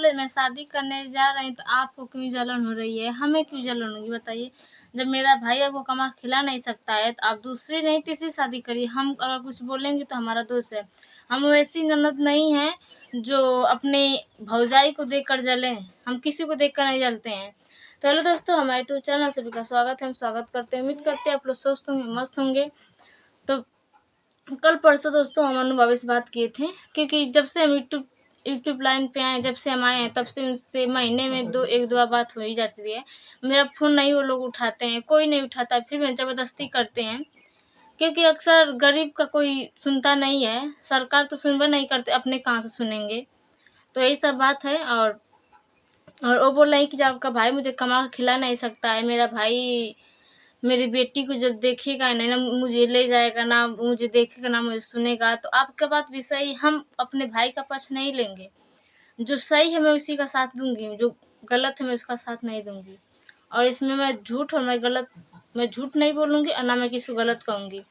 बोले मैं शादी करने जा रही हूँ तो आपको क्यों जलन हो रही है? हमें क्यों जलन होगी बताइए? जब मेरा भाई आपको कमा के खिला नहीं सकता है तो आप दूसरी नहीं तीसरी शादी करिए। हम अगर कुछ बोलेंगे तो हमारा दोष है। हम वैसी ननद नहीं हैं जो अपने भौजाई को देखकर जलें। हम किसी को देखकर नहीं जलते हैं। तो हेलो दोस्तों, हमारे यूट्यूब चैनल सभी का स्वागत है। हम स्वागत करते हैं, उम्मीद करते हैं आप लोग स्वस्थ होंगे, मस्त होंगे। तो कल परसों दोस्तों हम अनु भाभी से बात किए थे, क्योंकि जब से हम यूट्यूब लाइन पे आए, जब से हम आए हैं तब से उनसे महीने में एक दो बात हो ही जाती है। मेरा फ़ोन नहीं वो लोग उठाते हैं, कोई नहीं उठाता, फिर भी ज़बरदस्ती करते हैं, क्योंकि अक्सर गरीब का कोई सुनता नहीं है। सरकार तो सुनबे नहीं करते, अपने कहाँ से सुनेंगे। तो यही सब बात है। और वो बोल रहे हैं कि जब आपका भाई मुझे कमा के खिला नहीं सकता है, मेरा भाई मेरी बेटी को जब देखेगा नहीं, ना मुझे ले जाएगा, ना मुझे देखेगा, ना मुझे सुनेगा, तो आपका बात भी सही। हम अपने भाई का पक्ष नहीं लेंगे। जो सही है मैं उसी का साथ दूंगी, जो गलत है मैं उसका साथ नहीं दूंगी। और इसमें मैं झूठ नहीं बोलूँगी और ना मैं किसी को गलत कहूँगी।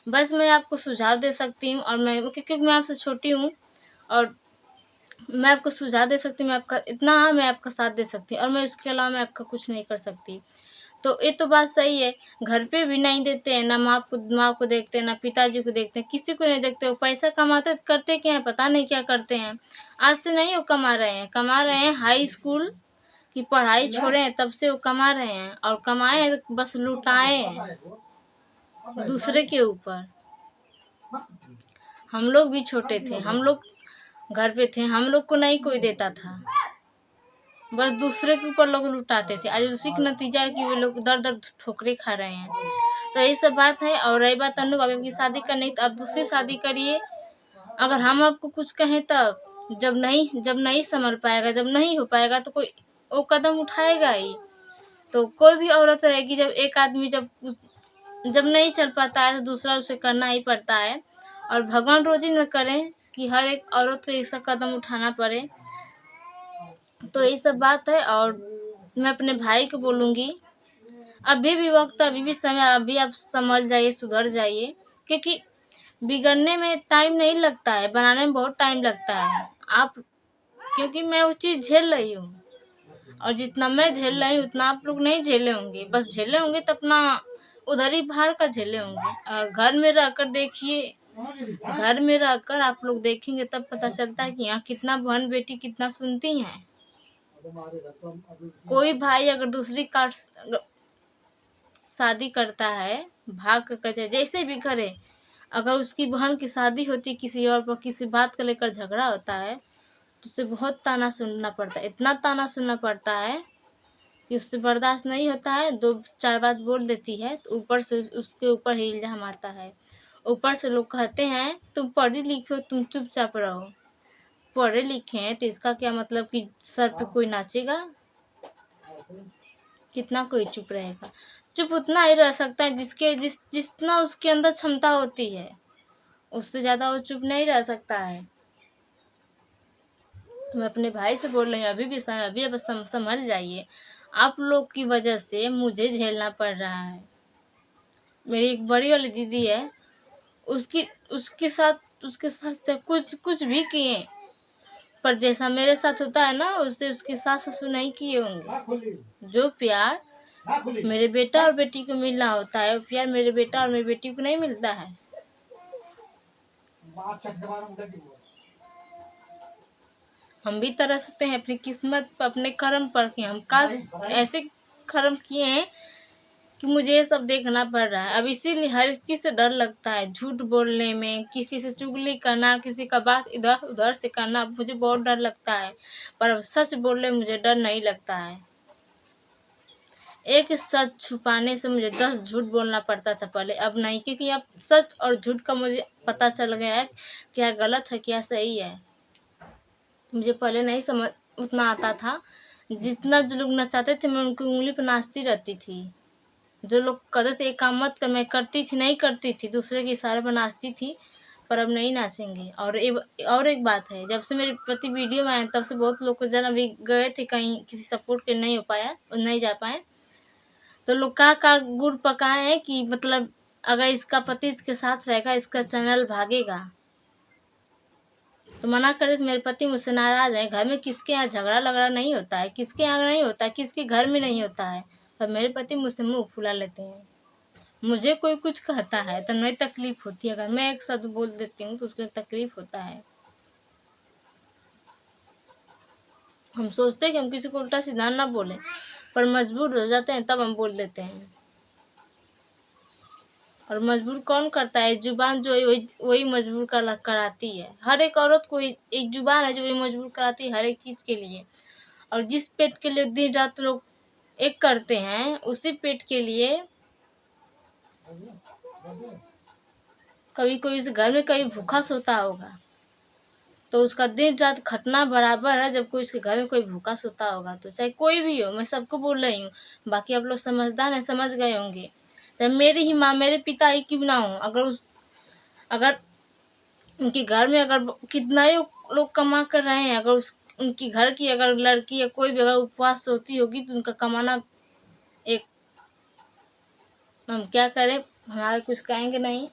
बस मैं आपको सुझाव दे सकती हूँ, और क्योंकि मैं आपसे छोटी हूँ और मैं आपको सुझाव दे सकती हूँ। मैं आपका साथ दे सकती हूँ, और मैं उसके अलावा मैं आपका कुछ नहीं कर सकती। तो ये तो बात सही है। घर पे भी नहीं देते हैं, ना माँ को देखते हैं, ना पिताजी को देखते हैं, किसी को नहीं देखते। वो पैसा कमाते तो करते क्या है, पता नहीं क्या करते हैं। आज से नहीं वो कमा रहे हैं हाई स्कूल की पढ़ाई छोड़े हैं तब से वो कमा रहे हैं, और कमाए हैं तो बस लुटाए हैं दूसरे के ऊपर। हम लोग भी छोटे थे, हम लोग घर पे थे, हम लोग को नहीं कोई देता था, बस दूसरे के ऊपर लोग लुटाते थे। आज उसी का नतीजा है कि वे लोग दर दर ठोकरे खा रहे हैं। तो यही सब बात है। और रही बात अनु भाभी की शादी करनी, तो आप दूसरी शादी करिए। अगर हम आपको कुछ कहें तब, जब नहीं संभल पाएगा, जब नहीं हो पाएगा, तो कोई वो कदम उठाएगा ही। तो कोई भी औरत रहेगी, जब एक आदमी जब नहीं चल पाता है तो दूसरा उसे करना ही पड़ता है। और भगवान रोज ही न करें कि हर एक औरत को ऐसा कदम उठाना पड़े। तो यही सब बात है। और मैं अपने भाई को बोलूँगी, अभी भी वक्त, अभी भी समय, अभी आप समझ जाइए, सुधर जाइए, क्योंकि बिगड़ने में टाइम नहीं लगता है, बनाने में बहुत टाइम लगता है। क्योंकि मैं वो चीज़ झेल रही हूँ, और जितना मैं झेल रही हूँ उतना आप लोग नहीं झेले होंगे। बस झेले होंगे तो अपना उधर ही बाहर का झेले होंगे। घर में रहकर देखिए, घर में रहकर आप लोग देखेंगे तब पता चलता है कि यहाँ कितना बहन बेटी कितना सुनती हैं। कोई भाई अगर दूसरी कास्ट शादी करता है, भाग कर चाहे जैसे भी करे, अगर उसकी बहन की शादी होती किसी और पर, किसी बात को लेकर झगड़ा होता है, तो उसे बहुत ताना सुनना पड़ता है। इतना ताना सुनना पड़ता है कि उससे बर्दाश्त नहीं होता है। दो चार बात बोल देती है तो ऊपर से उसके ऊपर ही इल्जाम आता है। ऊपर से लोग कहते हैं तुम पढ़ी लिखी हो, तुम चुपचाप रहो। पढ़े लिखे हैं तो इसका क्या मतलब कि सर पे कोई नाचेगा? कितना कोई चुप रहेगा? चुप उतना ही रह सकता है जितना उसके अंदर क्षमता होती है, उससे ज़्यादा वो चुप नहीं रह सकता है। मैं अपने भाई से बोल रही हूँ, अभी अब संभल जाइए। आप लोग की वजह से मुझे झेलना पड़ रहा है। मेरी एक बड़ी वाली दीदी है, उसके साथ कुछ कुछ भी किए, पर जैसा मेरे साथ होता है ना, उससे उसके सास ससुर नहीं किए होंगे। जो प्यार मेरे बेटा और बेटी को मिलना होता है, वो प्यार मेरे बेटा और मेरी बेटी को नहीं मिलता है। हम भी तरसते हैं अपनी किस्मत पर, अपने कर्म पर, कि हम काश ऐसे कर्म किए हैं कि मुझे ये सब देखना पड़ रहा है। अब इसीलिए हर एक चीज़ से डर लगता है। झूठ बोलने में, किसी से चुगली करना, किसी का बात इधर उधर से करना, मुझे बहुत डर लगता है। पर अब सच बोलने में मुझे डर नहीं लगता है। एक सच छुपाने से मुझे 10 झूठ बोलना पड़ता था पहले, अब नहीं, क्योंकि अब सच और झूठ का मुझे पता चल गया है, क्या गलत है क्या सही है। मुझे पहले नहीं समझ उतना आता था। जितना जो लोग नचाते थे मैं उनकी उंगली पर नाचती रहती थी। जो लोग कहते थे एक काम मत कर, मैं करती थी, नहीं करती थी, दूसरे के इशारे पर नाचती थी। पर अब नहीं नाचेंगे। और एक बात है, जब से मेरे प्रति वीडियो में आए तब से बहुत लोग को जन अभी गए थे कहीं, किसी सपोर्ट के नहीं हो पाया, नहीं जा पाए, तो लोग का गुड़ पकाए हैं कि मतलब अगर इसका पति इसके साथ रहेगा इसका चैनल भागेगा। तो मना कर देते मेरे पति मुझसे नाराज़ हैं। घर में किसके यहाँ झगड़ा लगड़ा नहीं होता है, किसके यहाँ नहीं होता है, किसके घर में नहीं होता है, पर मेरे पति मुझसे मुँह फुला लेते हैं। मुझे कोई कुछ कहता है तो नहीं तकलीफ होती है, अगर मैं एक शब्द बोल देती हूँ तो उसको तकलीफ होता है। हम सोचते हैं कि हम किसी को उल्टा सीधा ना बोलें, पर मजबूर हो जाते हैं तब हम बोल देते हैं। और मजबूर कौन करता है? जुबान जो है वही मजबूर कराती है। हर एक औरत को एक जुबान है जो वही मजबूर कराती है हर एक चीज़ के लिए। और जिस पेट के लिए दिन रात लोग एक करते हैं, उसी पेट के लिए कभी कोई इस घर में कभी भूखा सोता होगा तो उसका दिन रात खटना बराबर है। जब कोई उसके घर में कोई भूखा सोता होगा तो चाहे कोई भी हो, मैं सबको बोल रही हूँ, बाकी आप लोग समझदार हैं, समझ गए होंगे। चाहे मेरी ही माँ, मेरे पिता ही क्यों ना हो, अगर उनके घर में अगर कितना ही लोग कमा कर रहे हैं, अगर उनकी घर की अगर लड़की या कोई भी अगर उपवास सोती होगी तो उनका कमाना एक, हम क्या करें, हमारे कुछ कहेंगे नहीं।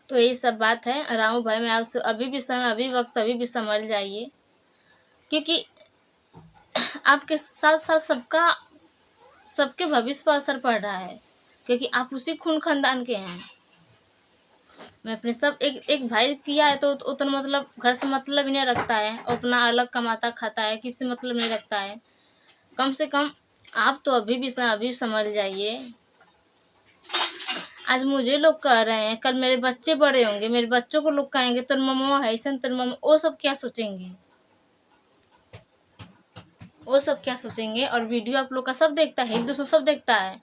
तो यही सब बात है। रामू भाई, मैं आपसे अभी भी समझ जाइए, क्योंकि आपके साथ साथ सबके भविष्य पर असर पड़ रहा है, क्योंकि आप उसी खून खानदान के हैं। मैं अपने सब एक भाई किया है तो उतना मतलब घर से मतलब ही नहीं रखता है, अपना अलग कमाता खाता है, किसी मतलब नहीं रखता है। कम से कम आप तो अभी समझ जाइए। आज मुझे लोग कह रहे हैं, कल मेरे बच्चे बड़े होंगे, मेरे बच्चों को लोग कहेंगे तो मम्मा है ऐसा, तो मम्मा, वो सब क्या सोचेंगे? वो सब क्या सोचेंगे? और वीडियो आप लोग का सब देखता है, एक दूसरे सब देखता है।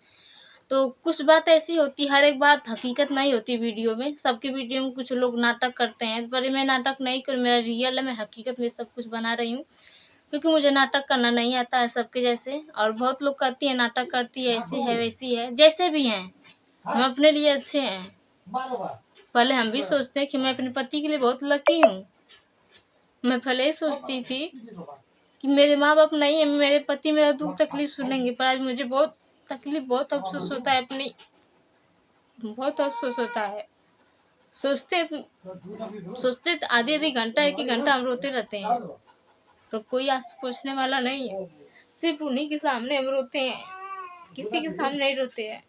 तो कुछ बात ऐसी होती, हर एक बात हकीकत नहीं होती वीडियो में। सबके वीडियो में कुछ लोग नाटक करते हैं, पर मैं नाटक नहीं करूँ, मेरा रियल है, मैं हकीकत में सब कुछ बना रही हूँ, क्योंकि मुझे नाटक करना नहीं आता है सबके जैसे। और बहुत लोग कहती है नाटक करती है, ऐसी है वैसी है, जैसे भी हैं हम अपने लिए अच्छे हैं। पहले हम भी सोचते हैं कि मैं अपने पति के लिए बहुत लकी हूँ। मैं पहले ही सोचती थी कि मेरे माँ बाप नहीं है, मेरे पति मेरा दुख तकलीफ सुनेंगे, पर आज मुझे बहुत तकलीफ, बहुत अफसोस होता है, बहुत अफसोस होता है। सोचते सोचते आधी आधी घंटा, एक ही घंटा हम रोते रहते हैं, पर कोई आज पूछने वाला नहीं है। सिर्फ उन्हीं के सामने हम रोते हैं, किसी के सामने नहीं रोते हैं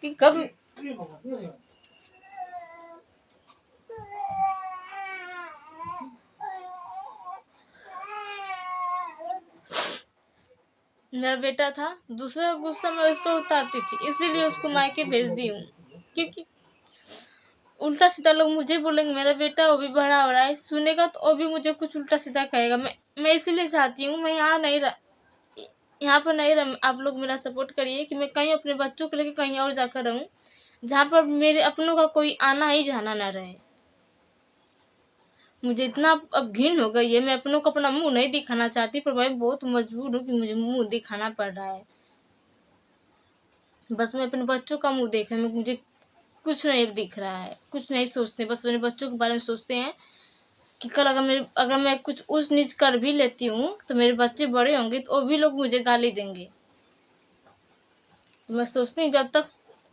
कि कब मेरा बेटा था, दूसरे का गुस्सा मैं उस पर उतारती थी, इसीलिए उसको मायके भेज दी हूँ। क्योंकि उल्टा सीधा लोग मुझे बोलेंगे मेरा बेटा वो भी बड़ा हो रहा है, सुनेगा तो वो भी मुझे कुछ उल्टा सीधा कहेगा। मैं इसीलिए चाहती हूँ मैं यहाँ पर नहीं रह, आप लोग मेरा सपोर्ट करिए कि मैं कहीं अपने बच्चों को लेकर कहीं और जाकर रहूँ, जहाँ पर मेरे अपनों का कोई आना ही जाना ना रहे। मुझे इतना अब घिन हो गई है, मैं अपनों को अपना मुंह नहीं दिखाना चाहती, पर मैं बहुत मजबूर हूँ कि मुझे मुंह दिखाना पड़ रहा है। बस मैं अपने बच्चों का मुंह देख रही हूँ, मुझे कुछ नहीं दिख रहा है, कुछ नहीं सोचते, बस मेरे बच्चों के बारे में सोचते हैं कि कल अगर मैं कुछ ऊंच नीच कर भी लेती हूँ तो मेरे बच्चे बड़े होंगे तो वो भी लोग मुझे गाली देंगे। तो मैं सोचती हूँ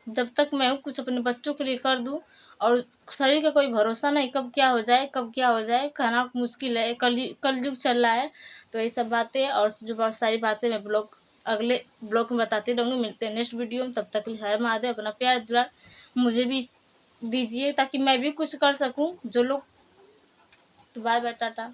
जब तक मैं कुछ अपने बच्चों के लिए कर दूँ। और शरीर का कोई भरोसा नहीं, कब क्या हो जाए, कब क्या हो जाए, कहना मुश्किल है, कलयुग चल रहा है। तो ये सब बातें और जो बहुत सारी बातें मैं अगले ब्लॉग में बताती रहूँगी। मिलते हैं नेक्स्ट वीडियो में, तब तक के लिए हर महादेव। अपना प्यार दुलार मुझे भी दीजिए ताकि मैं भी कुछ कर सकूँ जो लोग। तो बाय बाय, टाटा।